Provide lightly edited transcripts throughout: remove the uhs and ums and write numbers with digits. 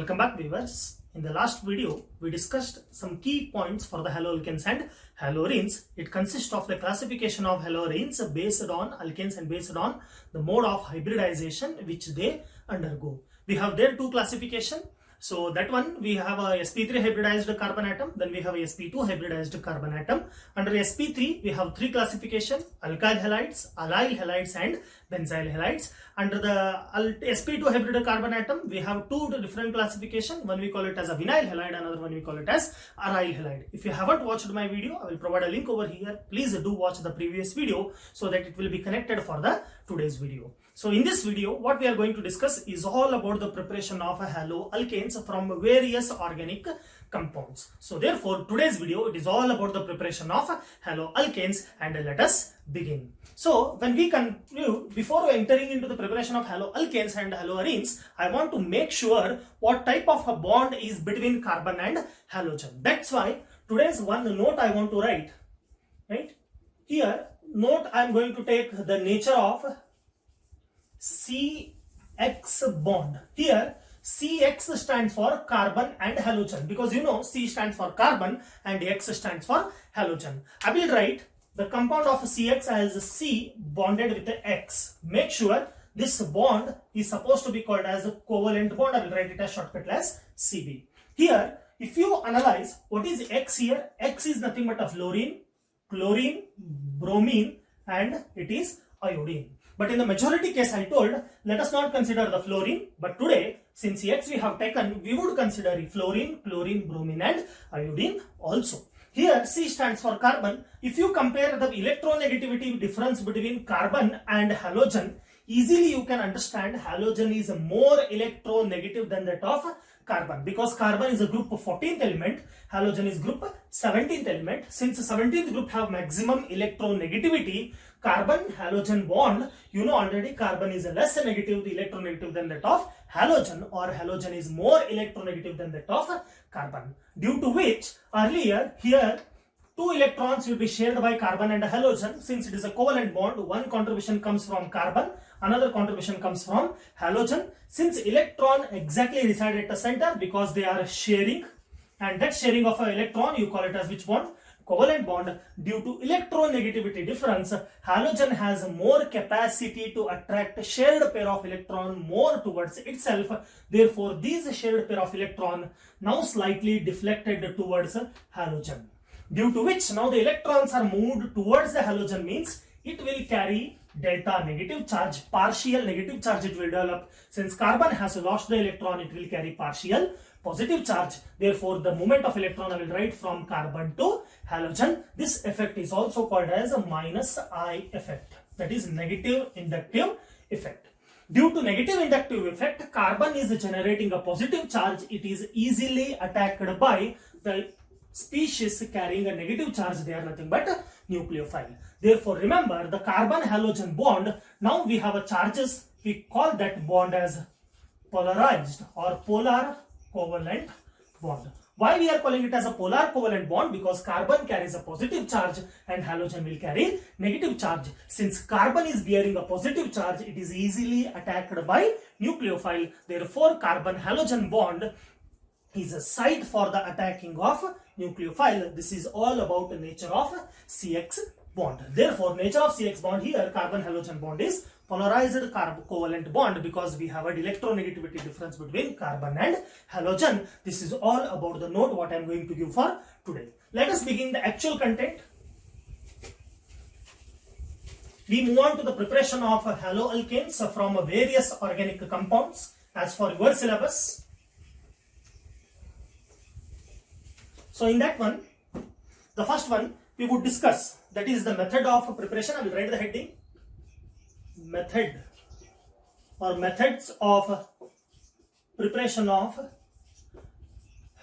Welcome back, viewers. In the last video, we discussed some key points for the haloalkanes and haloarenes. It consists of the classification of haloarenes based on alkanes and based on the mode of hybridization which they undergo. We have there two classification. So that one, we have a sp3 hybridized carbon atom, then we have a sp2 hybridized carbon atom. Under sp3, we have three classification: alkyl halides, allyl halides and benzyl halides. Under the sp2 hybrid carbon atom, we have two different classification. One we call it as a vinyl halide, another one we call it as aryl halide. If you haven't watched my video, I will provide a link over here. Please do watch the previous video so that it will be connected for the today's video. So in this video, what we are going to discuss is all about the preparation of haloalkanes from various organic compounds. So therefore, today's video, it is all about the preparation of haloalkanes, and let us begin. So when we conclude, before entering into the preparation of haloalkanes and haloarenes, I want to make sure what type of a bond is between carbon and halogen. That's why today's one note I want to write, right? Here, note I am going to take the nature of CX bond. Here CX stands for carbon and halogen, because you know C stands for carbon and X stands for halogen. I will write the compound of CX as C bonded with the X. Make sure this bond is supposed to be called as a covalent bond. I will write it as shortcut as CB. Here, if you analyze what is X here, X is nothing but a fluorine, chlorine, bromine, and it is iodine. But in the majority case, I told, let us not consider the fluorine. But today, since X we have taken, we would consider fluorine, chlorine, bromine and iodine also. Here, C stands for carbon. If you compare the electronegativity difference between carbon and halogen, easily you can understand halogen is more electronegative than that of carbon, because carbon is a group 14th element, halogen is group 17th element. Since 17th group have maximum electronegativity, carbon halogen bond, you know already carbon is less negative, electronegative than that of halogen, or halogen is more electronegative than that of carbon. Due to which earlier here two electrons will be shared by carbon and halogen. Since it is a covalent bond, one contribution comes from carbon, another contribution comes from halogen. Since electron exactly reside at the center, because they are sharing, and that sharing of an electron you call it as which bond? Covalent bond. Due to electronegativity difference, halogen has more capacity to attract shared pair of electron more towards itself. Therefore, these shared pair of electron now slightly deflected towards halogen. Due to which now the electrons are moved towards the halogen, means it will carry delta negative charge, partial negative charge it will develop. Since carbon has lost the electron, it will carry partial positive charge. Therefore, the movement of electron I will write from carbon to halogen. This effect is also called as a minus I effect. That is negative inductive effect. Due to negative inductive effect, carbon is generating a positive charge. It is easily attacked by the species carrying a negative charge. They are nothing but nucleophile. Therefore, remember the carbon halogen bond. Now we have a charges. We call that bond as polarized or polar covalent bond. Why we are calling it as a polar covalent bond? Because carbon carries a positive charge and halogen will carry negative charge. Since carbon is bearing a positive charge, it is easily attacked by nucleophile. Therefore, carbon halogen bond is a site for the attacking of nucleophile. This is all about the nature of CX bond. Therefore, nature of CX bond here, carbon halogen bond is polarized covalent bond, because we have a electronegativity difference between carbon and halogen. This is all about the note what I am going to give for today. Let us begin the actual content. We move on to the preparation of haloalkanes from various organic compounds as for your syllabus. So in that one, the first one we would discuss, that is the method of preparation. I will write the heading: method or methods of preparation of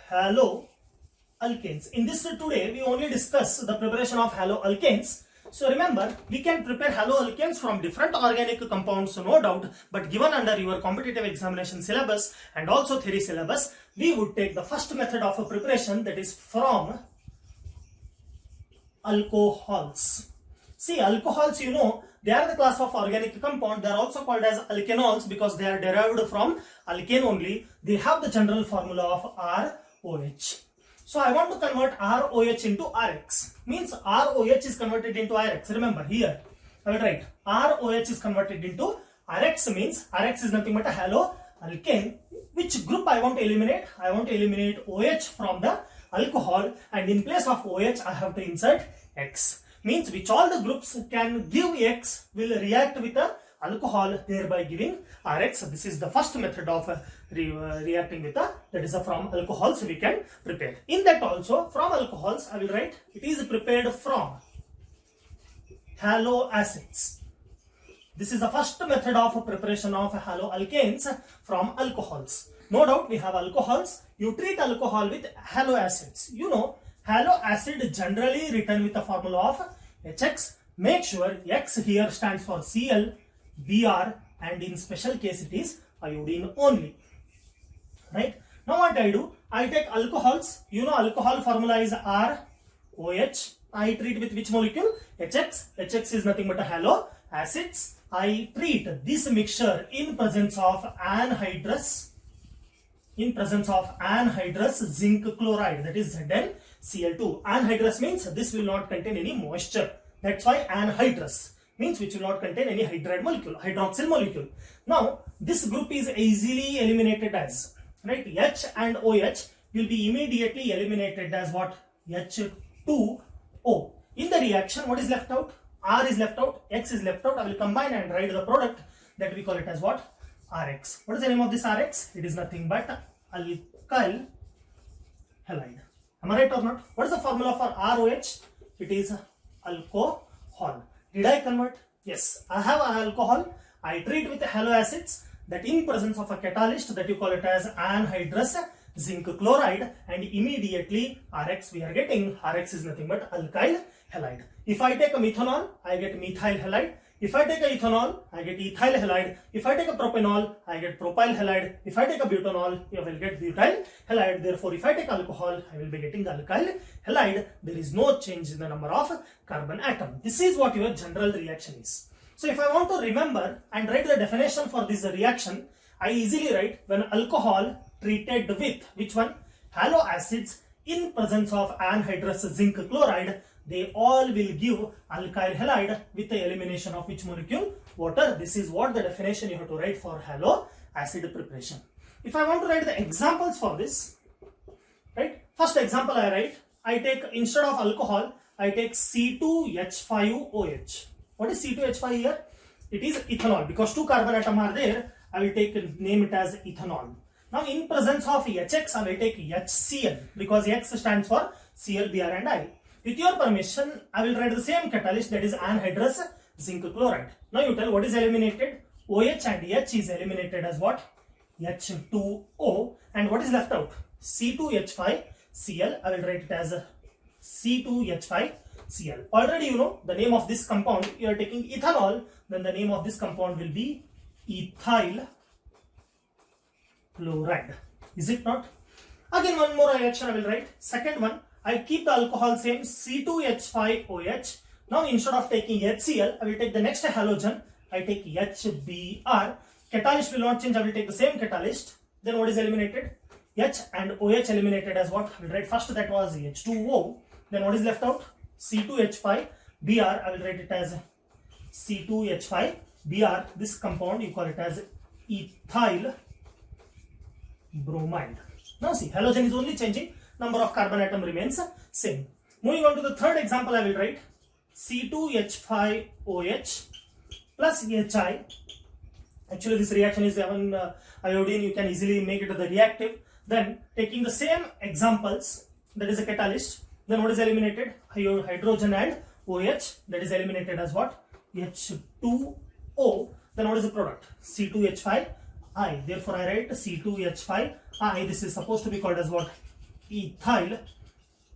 haloalkanes. In this today, we only discuss the preparation of haloalkanes. So remember, we can prepare haloalkanes from different organic compounds, no doubt, but given under your competitive examination syllabus and also theory syllabus, we would take the first method of preparation, that is from alcohols. See, alcohols, you know, they are the class of organic compound. They are also called as alkanols because they are derived from alkane only. They have the general formula of ROH. So I want to convert ROH into RX. Means ROH is converted into RX. Remember here, I will write ROH is converted into RX, means RX is nothing but a haloalkane. Which group I want to eliminate? I want to eliminate OH from the alcohol, and in place of OH I have to insert X. Means which all the groups can give X will react with the alcohol, thereby giving RX. This is the first method of reacting with the, that is from alcohols we can prepare. In that also, from alcohols I will write it is prepared from haloacids. This is the first method of preparation of haloalkanes from alcohols. No doubt we have alcohols. You treat alcohol with haloacids. You know, haloacid generally written with the formula of HX. Make sure X here stands for Cl, Br, and in special case it is iodine only. Right? Now what I do? I take alcohols. You know, alcohol formula is ROH. I treat with which molecule? HX. HX is nothing but a haloacids. I treat this mixture in presence of anhydrous zinc chloride, that is ZnCl2. Anhydrous means this will not contain any moisture. That's why anhydrous means which will not contain any hydroxyl molecule. Now this group is easily eliminated as, right, H and OH will be immediately eliminated as what? H2O. In the reaction, what is left out? R is left out, X is left out. I will combine and write the product that we call it as what? RX. What is the name of this RX? It is nothing but alkyl halide. Am I right or not? What is the formula for ROH? It is alcohol. Did I convert? Yes. I have an alcohol. I treat with haloacids, that in presence of a catalyst that you call it as anhydrous zinc chloride, and immediately RX we are getting. RX is nothing but alkyl halide. If I take a methanol, I get methyl halide. If I take a ethanol, I get ethyl halide. If I take a propanol, I get propyl halide. If I take a butanol, I will get butyl halide. Therefore, if I take alcohol, I will be getting alkyl halide. There is no change in the number of carbon atom. This is what your general reaction is. So if I want to remember and write the definition for this reaction, I easily write when alcohol treated with which one? Haloacids in presence of anhydrous zinc chloride, they all will give alkyl halide with the elimination of which molecule? Water. This is what the definition you have to write for haloacid preparation. If I want to write the examples for this, right? First example I write, I take instead of alcohol, I take C2H5OH. What is C2H5 here? It is ethanol. Because two carbon atoms are there, I will name it as ethanol. Now in presence of HX, I will take HCl because X stands for Cl, Br and I. With your permission, I will write the same catalyst, that is anhydrous zinc chloride. Now you tell what is eliminated? OH and H is eliminated as what? H2O. And what is left out? C2H5Cl. I will write it as C2H5Cl. Already you know the name of this compound. You are taking ethanol, then the name of this compound will be ethyl chloride. Is it not? Again, one more reaction I will write. Second one, I keep the alcohol same, C2H5OH. Now instead of taking HCl, I will take the next halogen. I take HBr. Catalyst will not change. I will take the same catalyst. Then what is eliminated? H and OH eliminated as what? I will write first that was H2O. Then what is left out? C2H5Br. I will write it as C2H5Br. This compound you call it as ethyl bromide. Now see, halogen is only changing. Number of carbon atom remains same. Moving on to the third example, I will write C2H5OH plus HI. Actually, this reaction is even iodine. You can easily make it the reactive. Then taking the same examples, that is a catalyst. Then what is eliminated? Hydrogen and OH. That is eliminated as what? H2O. Then what is the product? C2H5I. Therefore, I write C2H5I. This is supposed to be called as what? Ethyl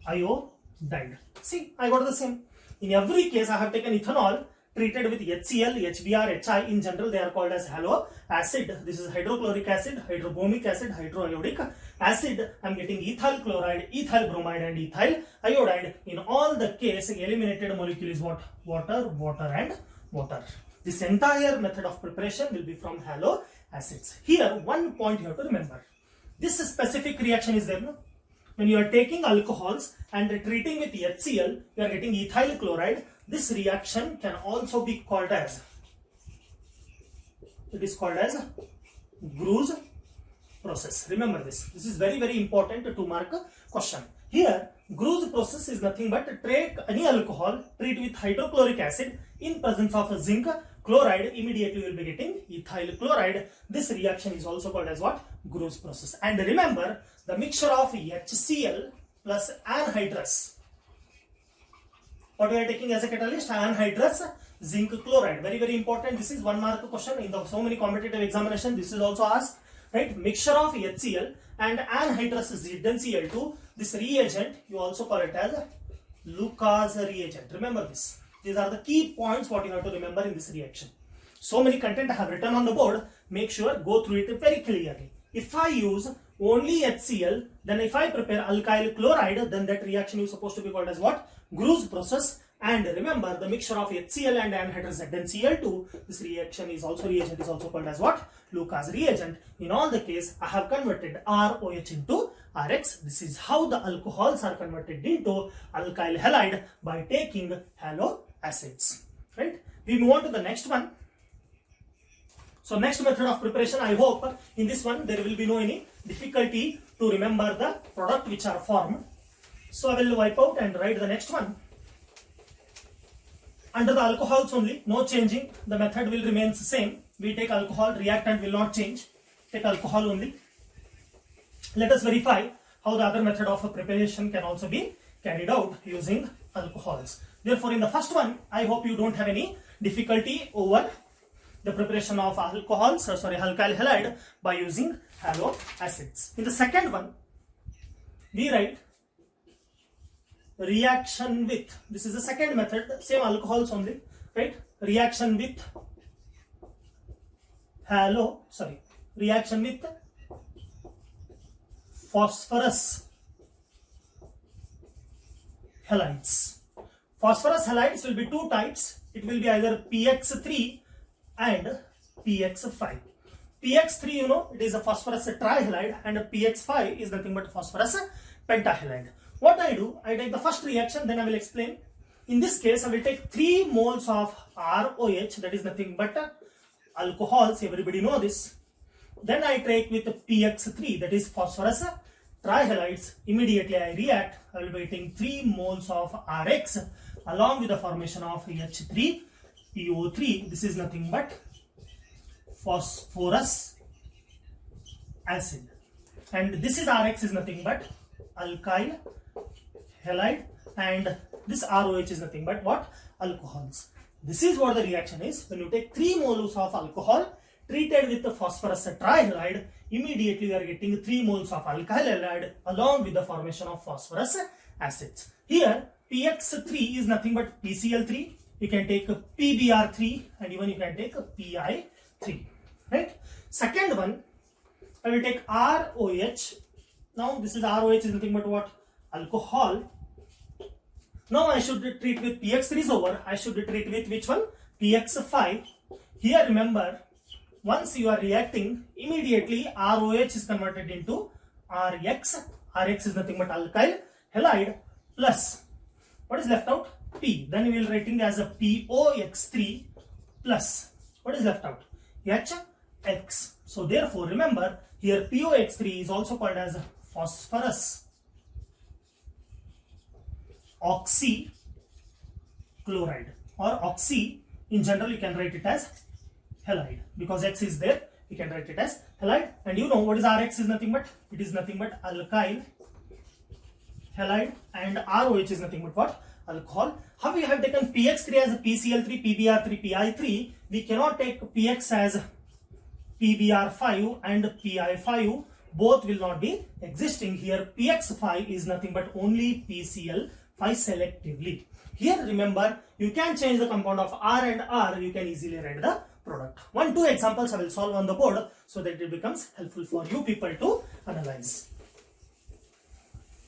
iodide. See, I got the same. In every case, I have taken ethanol treated with HCl, HBr, HI. In general, they are called as halo acid. This is hydrochloric acid, hydrobromic acid, hydroiodic acid. I am getting ethyl chloride, ethyl bromide, and ethyl iodide. In all the case, eliminated molecule is what? Water, water, and water. This entire method of preparation will be from halo acids. Here, one point you have to remember. This specific reaction is there, no? When you are taking alcohols and treating with HCl, you are getting ethyl chloride. This reaction can also be called as, it is called as Gru's process. Remember this. This is very, very important to mark a question. Here, Gru's process is nothing but take any alcohol, treat with hydrochloric acid in presence of zinc chloride, immediately you will be getting ethyl chloride. This reaction is also called as what? Gru's process. And remember, the mixture of HCl plus anhydrous. What we are taking as a catalyst? Anhydrous zinc chloride. Very, very important. This is 1 mark question in the so many competitive examination. This is also asked, right? Mixture of HCl and anhydrous ZnCl2. This reagent, you also call it as Lucas reagent. Remember this. These are the key points what you have to remember in this reaction. So many content I have written on the board. Make sure go through it very clearly. If I use only HCl, then if I prepare alkyl chloride, then that reaction is supposed to be called as what? Gru's process. And remember, the mixture of HCl and anhydrous ZnCl2, this reaction is also called as what? Lucas reagent. In all the case, I have converted ROH into RX. This is how the alcohols are converted into alkyl halide by taking halo acids. Right? We move on to the next one. So next method of preparation, I hope in this one there will be no any difficulty to remember the product which are formed. So I will wipe out and write the next one. Under the alcohols only, no changing. The method will remain the same. We take alcohol, reactant will not change. Take alcohol only. Let us verify how the other method of preparation can also be carried out using alcohols. Therefore, in the first one, I hope you don't have any difficulty over the preparation of alcohols, alkyl halide by using halo acids. In the second one, we write reaction with, this is the second method, same alcohols only, right? Reaction with phosphorus halides. Phosphorus halides will be 2 types. It will be either PX3 and PX5. PX3, you know, it is a phosphorus trihalide, and a PX5 is nothing but phosphorus pentahalide. What I do, I take the first reaction, then I will explain. In this case, I will take 3 moles of ROH, that is nothing but alcohols, everybody know this. Then I take with PX3, that is phosphorus trihalides. Immediately I react, I will be taking 3 moles of RX along with the formation of H3PO3. This is nothing but phosphorus acid. And this is RX is nothing but alkyl halide, and this ROH is nothing but what? Alcohols. This is what the reaction is. When you take 3 moles of alcohol treated with the phosphorus trihalide, immediately you are getting 3 moles of alkyl halide along with the formation of phosphorus acids. Here PX3 is nothing but PCl3. You can take a PBr3 and even you can take a PI3. Right? Second one, I will take ROH. Now this is ROH is nothing but what? Alcohol. Now I should treat with PX3 is over. I should treat with which one? PX5. Here remember, once you are reacting, immediately ROH is converted into RX. RX is nothing but alkyl halide plus, what is left out? P. Then we will writing as a POX3 plus, what is left out? HX. So therefore remember, here POX3 is also called as phosphorus oxychloride or oxy. In general you can write it as halide because X is there, you can write it as halide. And you know what is RX is nothing but, it is nothing but alkyl halide, and ROH is nothing but what? Alcohol. How we have taken PX3 as a PCl3, PBr3, PI3, we cannot take PX as PBr5 and PI5, both will not be existing. Here PX5 is nothing but only PCl5. selectively. Here remember, you can change the compound of R and R, you can easily write the product. 1-2 examples I will solve on the board so that it becomes helpful for you people to analyze.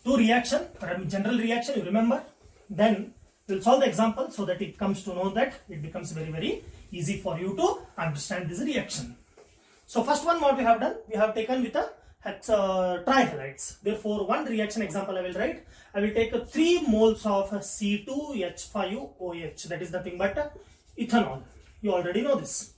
2 reaction, general reaction, you remember. Then we'll solve the example so that it comes to know that it becomes very easy for you to understand this reaction. So first one, what we have done, we have taken with a trihalides. Therefore, one reaction example I will write. I will take 3 moles of C2H5OH, that is nothing but ethanol. You already know this.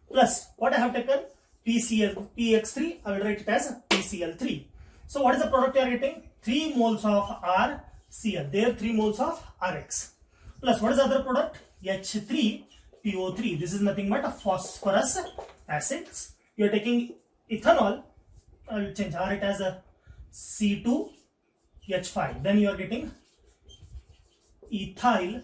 Plus, what I have taken, PX3, I will write it as PCl3. So what is the product you are getting? 3 moles of RCl, there 3 moles of RX. Plus, what is the other product? H3PO3. This is nothing but a phosphorus acids. You are taking ethanol, I will change R it as a C2H5. Then you are getting ethyl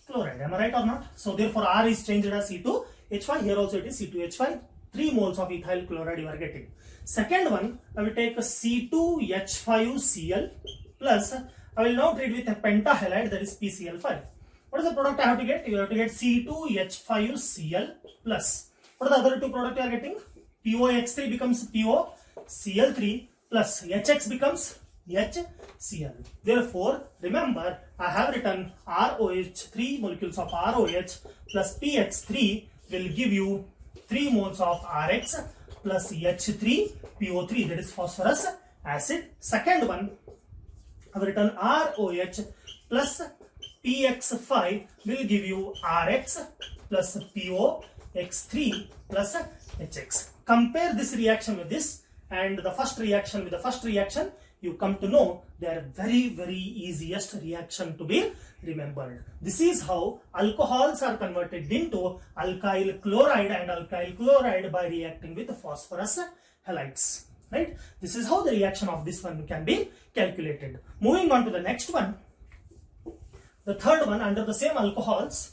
chloride. Am I right or not? So therefore R is changed as C2H5. Here also it is C2H5. 3 moles of ethyl chloride you are getting. Second one, I will take a C2H5Cl plus I will now treat with a pentahalide, that is PCl5. What is the product I have to get? You have to get C2H5Cl plus. What are the other 2 products you are getting? POX3 becomes POCl3 plus HX becomes HCl. Therefore, remember, I have written ROH, 3 molecules of ROH plus PX3 will give you 3 moles of RX plus H3PO3, that is phosphorus acid. Second one, I have written ROH plus PX5 will give you RX plus POX3 plus HX. Compare this reaction with this and the first reaction with the first reaction, you come to know they are very easiest reaction to be remembered. This is how alcohols are converted into alkyl chloride and alkyl chloride by reacting with phosphorus halides. Right? This is how the reaction of this one can be calculated. Moving on to the next one. The third one, under the same alcohols,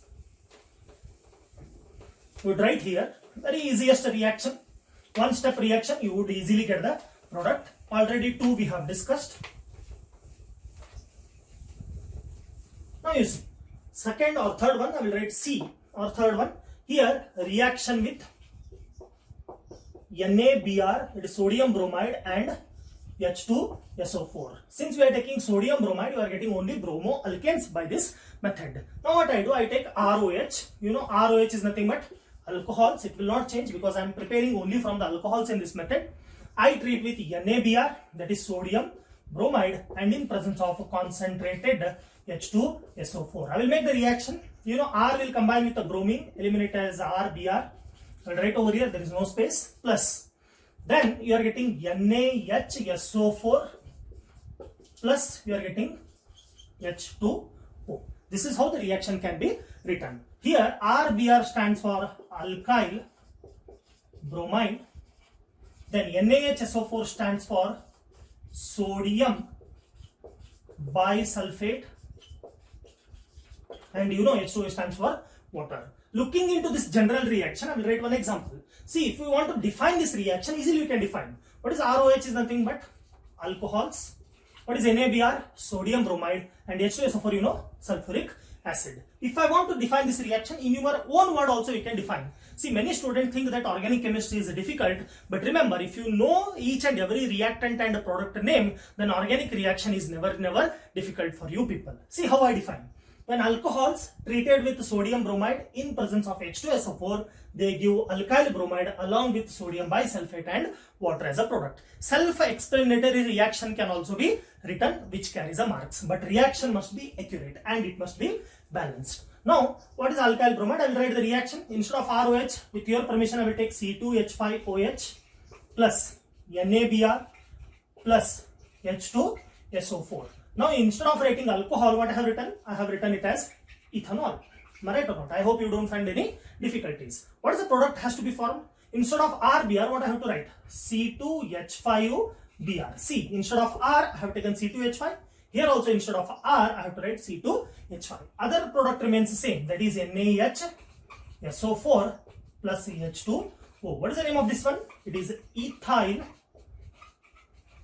we would write here very easiest reaction. One step reaction, you would easily get the product. Already 2 we have discussed. Now you see, second or third one, I will write C or third one. Here, reaction with NaBr, it is sodium bromide and H2SO4. Since we are taking sodium bromide, you are getting only bromoalkanes by this method. Now what I do, I take ROH. You know, ROH is nothing but alcohols. It will not change because I am preparing only from the alcohols in this method. I treat with NaBr, that is sodium bromide, and in presence of concentrated H2SO4. I will make the reaction. You know, R will combine with the bromine, eliminate as RBr. And right over here, there is no space. Plus, then you are getting NaHSO4 plus you are getting H2O. This is how the reaction can be written. Here, RBr stands for alkyl bromine. Then NaHSO4 stands for sodium bisulfate. And you know H2O stands for water. Looking into this general reaction, I will write one example. See, if we want to define this reaction, easily we can define. What is ROH is nothing but alcohols. What is NaBr? Sodium bromide. And H2SO4, you know, sulfuric acid. If I want to define this reaction, in your own word also you can define. See, many students think that organic chemistry is difficult. But remember, if you know each and every reactant and product name, then organic reaction is never difficult for you people. See how I define. When alcohols treated with sodium bromide in presence of H2SO4, they give alkyl bromide along with sodium bisulfate and water as a product. Self-explanatory reaction can also be written which carries a marks. But reaction must be accurate and it must be balanced. Now, what is alkyl bromide? I will write the reaction. Instead of ROH, with your permission, I will take C2H5OH plus NaBr plus H2SO4. Now, instead of writing alcohol, what I have written? I have written it as ethanol. Am I right or not? I hope you don't find any difficulties. What is the product has to be formed? Instead of RBr, what I have to write? C2H5Br. See, instead of R, I have taken C2H5. Here also, instead of R, I have to write C2H5. Other product remains the same. That is NaHSO4 plus H2O. What is the name of this one? It is ethyl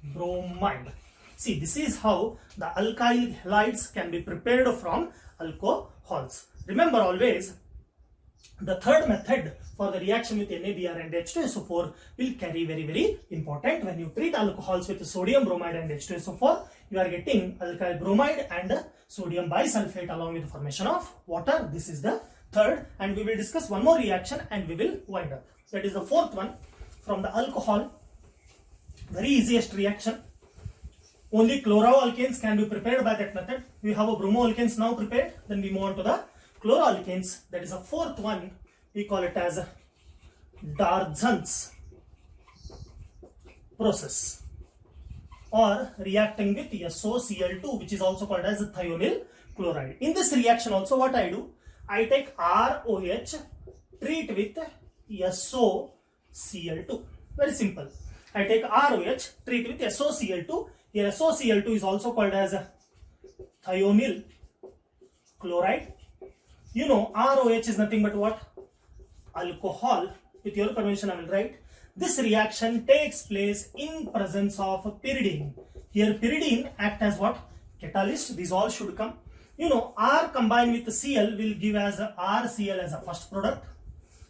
bromide. See, this is how the alkyl halides can be prepared from alcohols. Remember always, the third method for the reaction with NaBr and H2SO4 will carry very important. When you treat alcohols with sodium bromide and H2SO4, you are getting alkyl bromide and sodium bisulfate along with the formation of water. This is the third, and we will discuss one more reaction and we will wind up. That is the fourth one from the alcohol. Very easiest reaction. Only chloroalkanes can be prepared by that method. We have a bromoalkanes now prepared. Then we move on to the chloroalkanes. That is the fourth one. We call it as Darzan's process, or reacting with SOCl2, which is also called as thionyl chloride. In this reaction also, what I do, I take ROH, treat with SOCl2. Very simple. I take ROH, treat with SOCl2. Here SOCl2 is also called as thionyl chloride. You know, ROH is nothing but what? Alcohol. With your permission, I will write. This reaction takes place in presence of pyridine. Here pyridine act as what? Catalyst. These all should come. You know, R combined with Cl will give as RCl as a first product.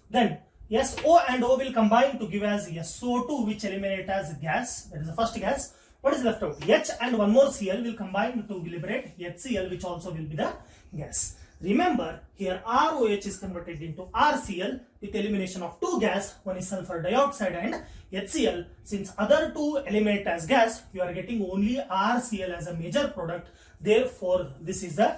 Then SO and O will combine to give as SO2, which eliminate as gas. That is the first gas. What is left out? H and one more Cl will combine to liberate HCl, which also will be the gas. Remember, here ROH is converted into RCl with elimination of two gas. One is sulfur dioxide and HCl. Since other two eliminate as gas, you are getting only RCl as a major product. Therefore, this is the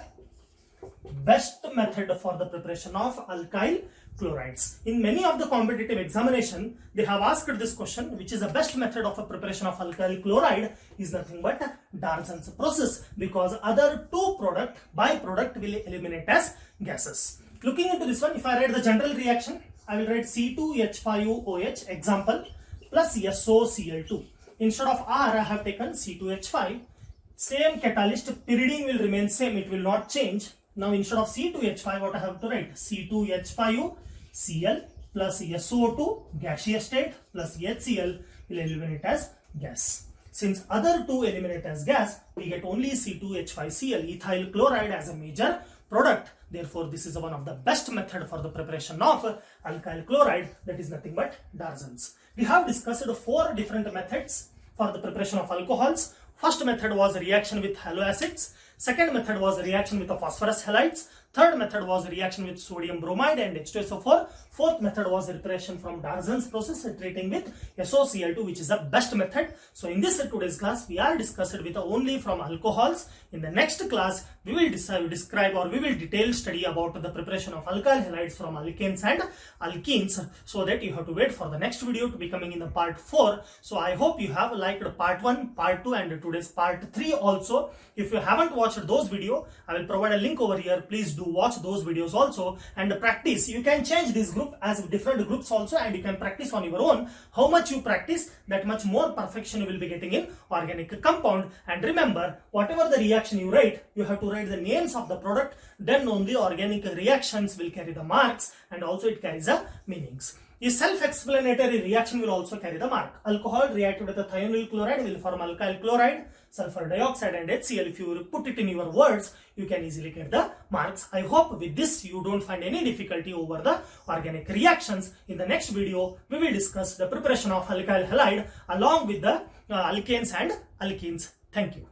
best method for the preparation of alkyl chlorides. In many of the competitive examination, they have asked this question, which is the best method of a preparation of alkyl chloride, is nothing but Darzan's process, because other two byproduct will eliminate as gases. Looking into this one, if I write the general reaction, I will write C2H5OH example plus SOCl2. Instead of R, I have taken C2H5. Same catalyst, pyridine will remain same, it will not change. Now instead of C2H5, what I have to write? C2H5Cl plus SO2 gaseous state plus HCl will eliminate as gas. Since other two eliminate as gas, we get only C2H5Cl, ethyl chloride, as a major product. Therefore, this is one of the best method for the preparation of alkyl chloride, that is nothing but Darzan's. We have discussed 4 different methods for the preparation of alcohols. First method was a reaction with haloacids. Second method was a reaction with the phosphorus halides. Third method was a reaction with sodium bromide and H2SO4. Fourth method was a preparation from Darzan's process, treating with SOCl2, which is the best method. So in this today's class, we are discussed with only from alcohols. In the next class, we will describe or we will detail study about the preparation of alkyl halides from alkanes and alkenes, so that you have to wait for the next video to be coming in the part 4. So I hope you have liked part 1, part 2 and today's part 3 also. If you haven't watched those videos, I will provide a link over here. Please do watch those videos also and practice. You can change this group as different groups also, and you can practice on your own. How much you practice, that much more perfection you will be getting in organic compound. And remember, whatever the reaction you write, you have to write the names of the product. Then only organic reactions will carry the marks, and also it carries the meanings. A self-explanatory reaction will also carry the mark. Alcohol reacted with the thionyl chloride will form alkyl chloride, sulfur dioxide and HCl. If you put it in your words, you can easily get the marks. I hope with this you don't find any difficulty over the organic reactions. In the next video, we will discuss the preparation of alkyl halide along with the alkanes and alkenes. Thank you.